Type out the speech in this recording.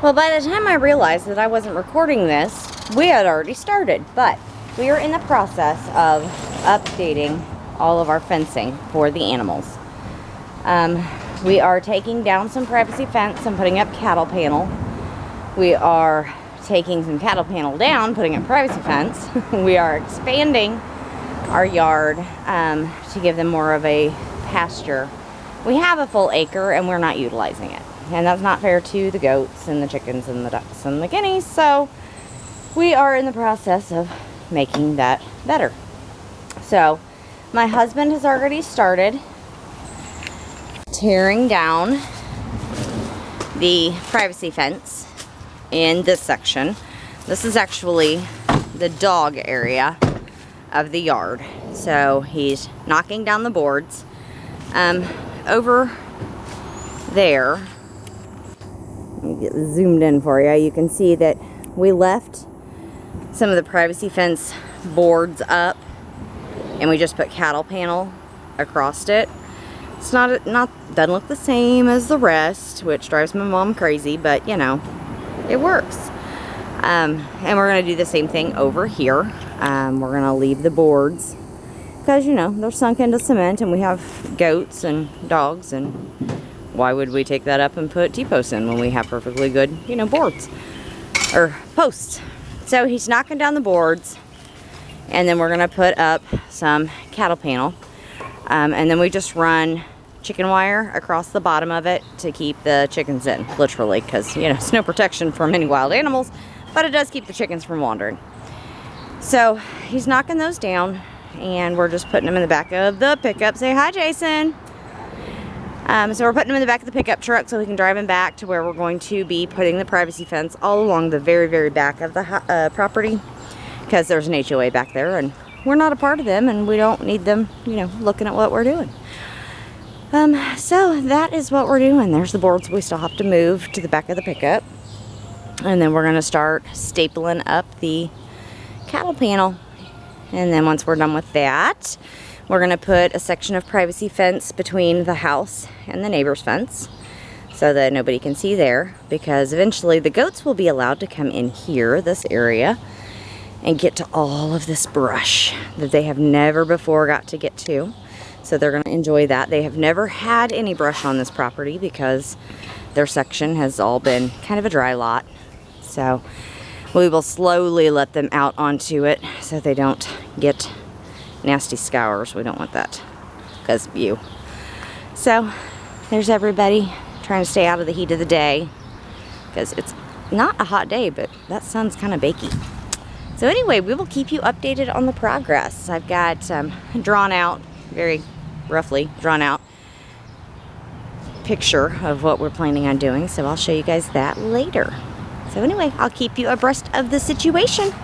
Well, by the time I realized that I wasn't recording this, we had already started, but we are in the process of updating all of our fencing for the animals. We are taking down some privacy fence and putting up cattle panel. We are taking some cattle panel down, putting up privacy fence. We are expanding our yard to give them more of a pasture. We have a full acre and we're not utilizing it. And that's not fair to the goats and the chickens and the ducks and the guineas. So we are in the process of making that better. So my husband has already started tearing down the privacy fence in this section. This is actually the dog area of the yard. So he's knocking down the boards. Over there, let me get zoomed in for you. You can see that we left some of the privacy fence boards up and we just put cattle panel across it. It's not doesn't look the same as the rest, which drives my mom crazy, but you know, it works. And we're gonna do the same thing over here. We're gonna leave the boards because, you know, they're sunk into cement and we have goats and dogs, and why would we take that up and put T-posts in when we have perfectly good, you know, boards or posts. So he's knocking down the boards and then we're gonna put up some cattle panel, and then we just run chicken wire across the bottom of it to keep the chickens in, literally, because, you know, it's no protection from any wild animals, but it does keep the chickens from wandering. So he's knocking those down and we're just putting them in the back of the pickup. Say hi, Jason. So we're putting them in the back of the pickup truck so we can drive them back to where we're going to be putting the privacy fence all along the very, very back of the property, because there's an HOA back there and we're not a part of them and we don't need them, you know, looking at what we're doing. So that is what we're doing. There's the boards we still have to move to the back of the pickup. And then we're going to start stapling up the cattle panel. And then once we're done with that, we're going to put a section of privacy fence between the house and the neighbor's fence so that nobody can see there, because eventually the goats will be allowed to come in here, this area, and get to all of this brush that they have never before got to get to. So they're going to enjoy that. They have never had any brush on this property because their section has all been kind of a dry lot. So we will slowly let them out onto it so they don't get nasty scours. We don't want that because you. So there's everybody trying to stay out of the heat of the day because it's not a hot day, but that sun's kind of bakey. So anyway, we will keep you updated on the progress. I've got drawn out, very roughly drawn out picture of what we're planning on doing. So I'll show you guys that later. So anyway, I'll keep you abreast of the situation.